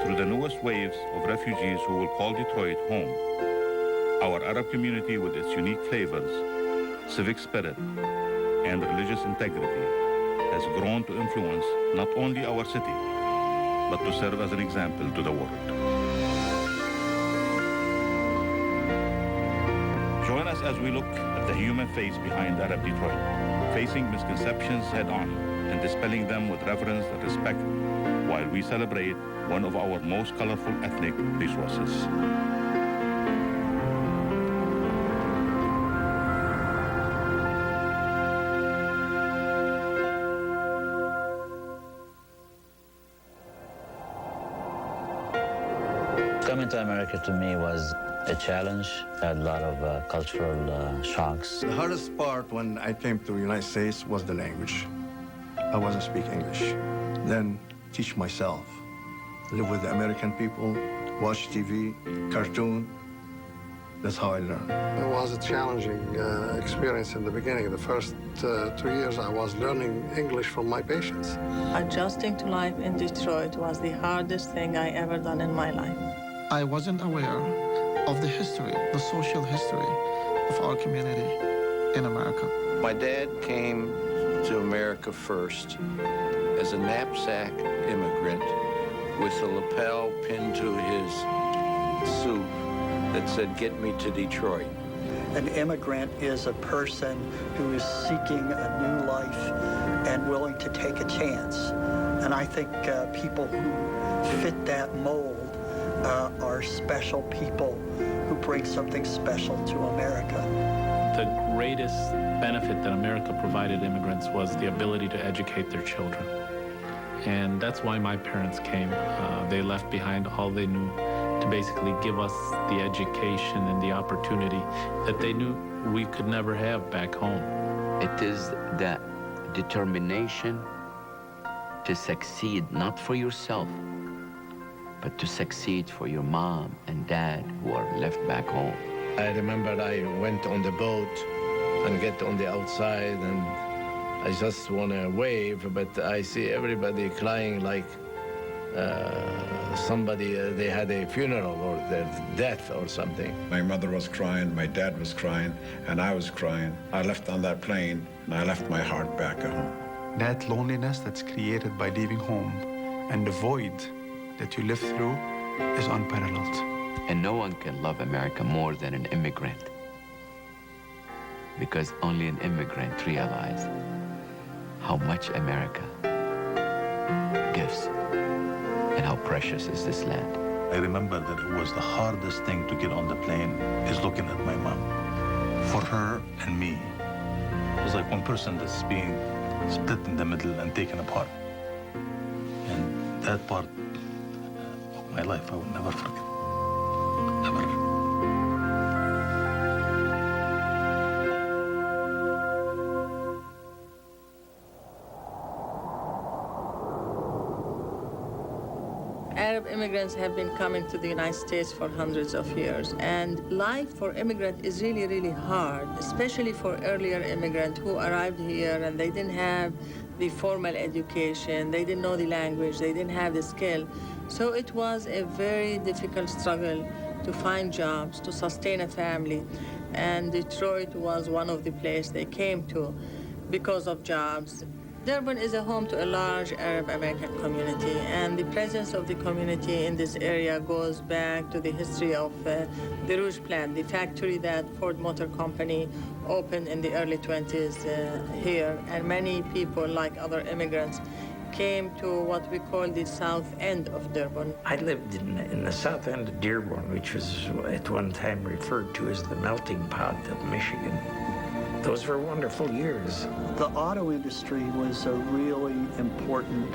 through the newest waves of refugees who will call Detroit home. Our Arab community, with its unique flavors, civic spirit, and religious integrity, has grown to influence not only our city, but to serve as an example to the world. Join us as we look at the human face behind Arab Detroit, facing misconceptions head-on and dispelling them with reverence and respect while we celebrate one of our most colorful ethnic resources. Coming to America to me was a challenge. I had a lot of cultural shocks. The hardest part when I came to the United States was the language. I wasn't speaking English. Then teach myself. Live with the American people, watch TV, cartoon. That's how I learned. It was a challenging experience in the beginning. The first 2 years I was learning English from my patients. Adjusting to life in Detroit was the hardest thing I ever done in my life. I wasn't aware of the history, the social history of our community in America. My dad came to America first as a knapsack immigrant with a lapel pinned to his suit that said, "Get me to Detroit." An immigrant is a person who is seeking a new life and willing to take a chance. And I think people who fit that mold are special people who bring something special to America. The greatest benefit that America provided immigrants was the ability to educate their children. And that's why my parents came. They left behind all they knew to basically give us the education and the opportunity that they knew we could never have back home. It is that determination to succeed, not for yourself, but to succeed for your mom and dad who are left back home. I remember I went on the boat and get on the outside and I just want to wave, but I see everybody crying like somebody, they had a funeral or their death or something. My mother was crying, my dad was crying, and I was crying. I left on that plane and I left my heart back at home. That loneliness that's created by leaving home and the void that you live through is unparalleled. And no one can love America more than an immigrant, because only an immigrant realizes how much America gives and how precious is this land. I remember that it was the hardest thing to get on the plane is looking at my mom. For her and me, it was like one person that's being split in the middle and taken apart. And that part of my life I will never forget. Never. Arab immigrants have been coming to the United States for hundreds of years, and life for immigrant is really, really hard, especially for earlier immigrants who arrived here and they didn't have the formal education, they didn't know the language, they didn't have the skill. So it was a very difficult struggle to find jobs, to sustain a family, and Detroit was one of the places they came to because of jobs. Dearborn is a home to a large Arab American community, and the presence of the community in this area goes back to the history of the Rouge plant, the factory that Ford Motor Company opened in the early 20s here. And many people, like other immigrants, came to what we call the south end of Dearborn. I lived in the south end of Dearborn, which was at one time referred to as the melting pot of Michigan. Those were wonderful years. The auto industry was a really important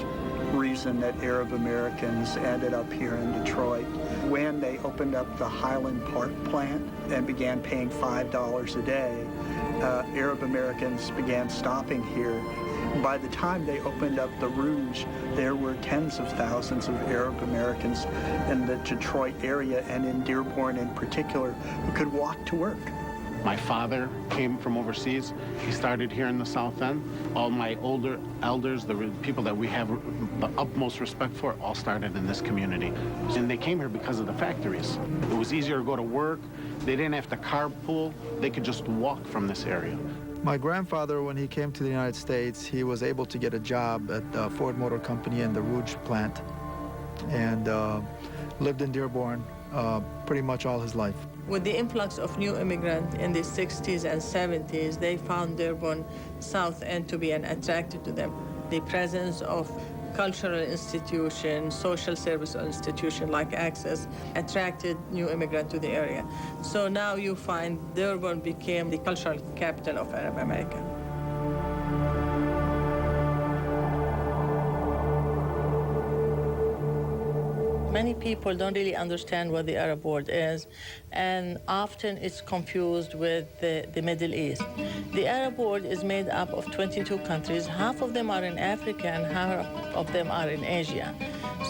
reason that Arab Americans ended up here in Detroit. When they opened up the Highland Park plant and began paying $5 a day, Arab Americans began stopping here. By the time they opened up the Rouge, there were tens of thousands of Arab Americans in the Detroit area and in Dearborn in particular who could walk to work. My father came from overseas. He started here in the South End. All my older elders, the people that we have the utmost respect for, all started in this community. And they came here because of the factories. It was easier to go to work. They didn't have to carpool. They could just walk from this area. My grandfather, when he came to the United States, he was able to get a job at Ford Motor Company in the Rouge plant and lived in Dearborn pretty much all his life. With the influx of new immigrants in the 60s and 70s, they found Dearborn South End to be attractive to them. The presence of cultural institutions, social service institutions like Access attracted new immigrants to the area. So now you find Dearborn became the cultural capital of Arab America. Many people don't really understand what the Arab world is, and often it's confused with the Middle East. The Arab world is made up of 22 countries. Half of them are in Africa and half of them are in Asia.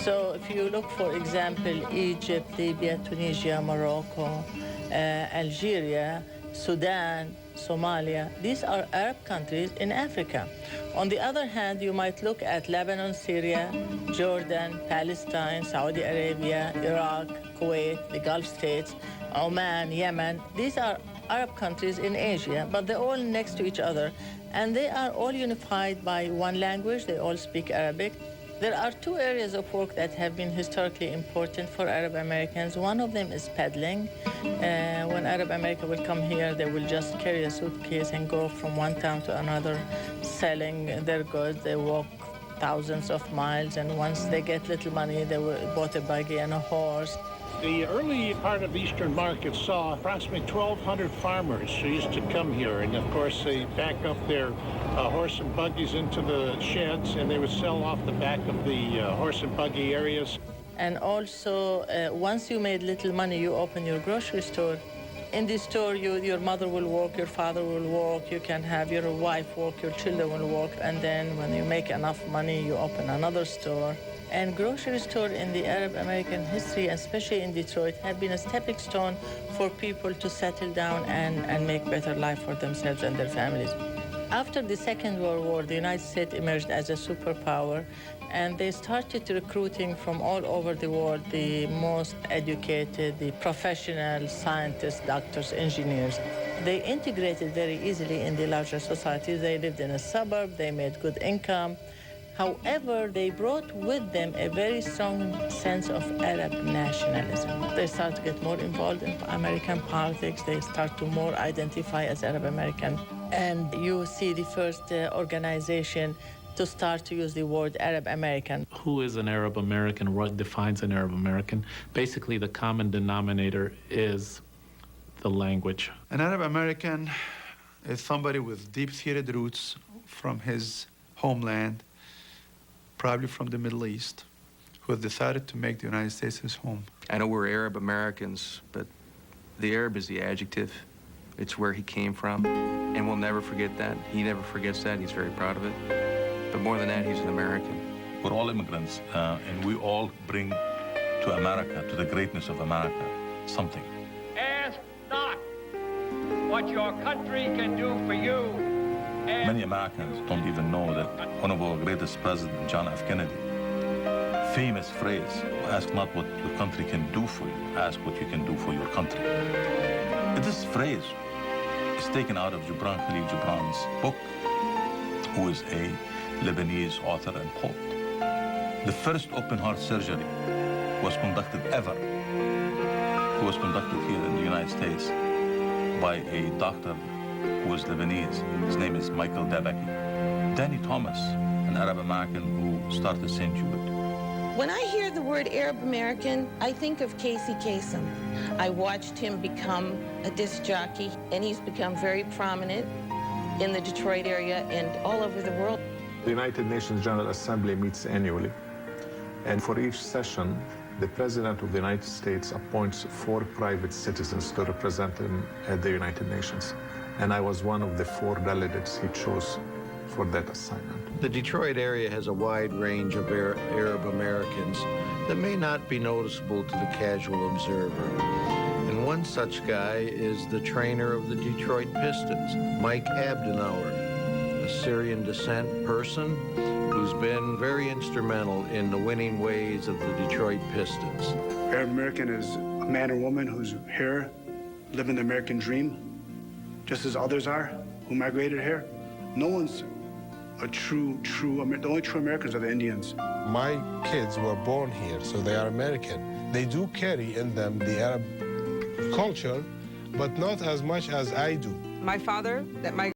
So if you look, for example, Egypt, Libya, Tunisia, Morocco, Algeria, Sudan, Somalia, these are Arab countries in Africa. On the other hand, you might look at Lebanon, Syria, Jordan, Palestine, Saudi Arabia, Iraq, Kuwait, the Gulf states, Oman, Yemen. These are Arab countries in Asia, but they're all next to each other, and they are all unified by one language. They all speak Arabic. There are two areas of work that have been historically important for Arab Americans. One of them is peddling. When Arab America will come here, they will just carry a suitcase and go from one town to another, selling their goods. They walk thousands of miles, and once they get little money, they bought a buggy and a horse. The early part of Eastern Market saw approximately 1,200 farmers who used to come here, and of course they back up their horse and buggies into the sheds, and they would sell off the back of the horse and buggy areas. And also, once you made little money, you open your grocery store. In the store, your mother will work, your father will work, you can have your wife work, your children will work, and then when you make enough money, you open another store. And grocery store in the Arab American history, especially in Detroit, have been a stepping stone for people to settle down and make better life for themselves and their families. After the Second World War, the United States emerged as a superpower, and they started recruiting from all over the world the most educated, the professional scientists, doctors, engineers. They integrated very easily in the larger society. They lived in a suburb, they made good income. However, they brought with them a very strong sense of Arab nationalism. They start to get more involved in American politics. They start to more identify as Arab American. And you see the first organization to start to use the word Arab American. Who is an Arab American? What defines an Arab American? Basically, the common denominator is the language. An Arab American is somebody with deep-seated roots from his homeland, probably from the Middle East, who has decided to make the United States his home. I know we're Arab Americans, but the Arab is the adjective. It's where he came from, and we'll never forget that. He never forgets that. He's very proud of it. But more than that, he's an American. We're all immigrants, and we all bring to America, to the greatness of America, something. Ask not what your country can do for you. Many Americans don't even know that one of our greatest presidents, John F. Kennedy, famous phrase, ask not what your country can do for you, ask what you can do for your country. This phrase is taken out of Gibran Khalil Gibran's book, who is a Lebanese author and poet. The first open-heart surgery was conducted ever. It was conducted here in the United States by a doctor who was Lebanese. His name is Michael Dabaki. Danny Thomas, an Arab American who started St. Jude. When I hear the word Arab American, I think of Casey Kasem. I watched him become a disc jockey, and he's become very prominent in the Detroit area and all over the world. The United Nations General Assembly meets annually, and for each session, the President of the United States appoints 4 private citizens to represent him at the United Nations. And I was one of the 4 delegates he chose for that assignment. The Detroit area has a wide range of Arab Americans that may not be noticeable to the casual observer. And And one such guy is the trainer of the Detroit Pistons, Mike Abdenauer, a Syrian descent person who's been very instrumental in the winning ways of the Detroit Pistons. Arab American is a man or woman who's here living the American dream, just as others are who migrated here. No one's a the only true Americans are the Indians. My kids were born here, so they are American. They do carry in them the Arab culture, but not as much as I do. My father, that my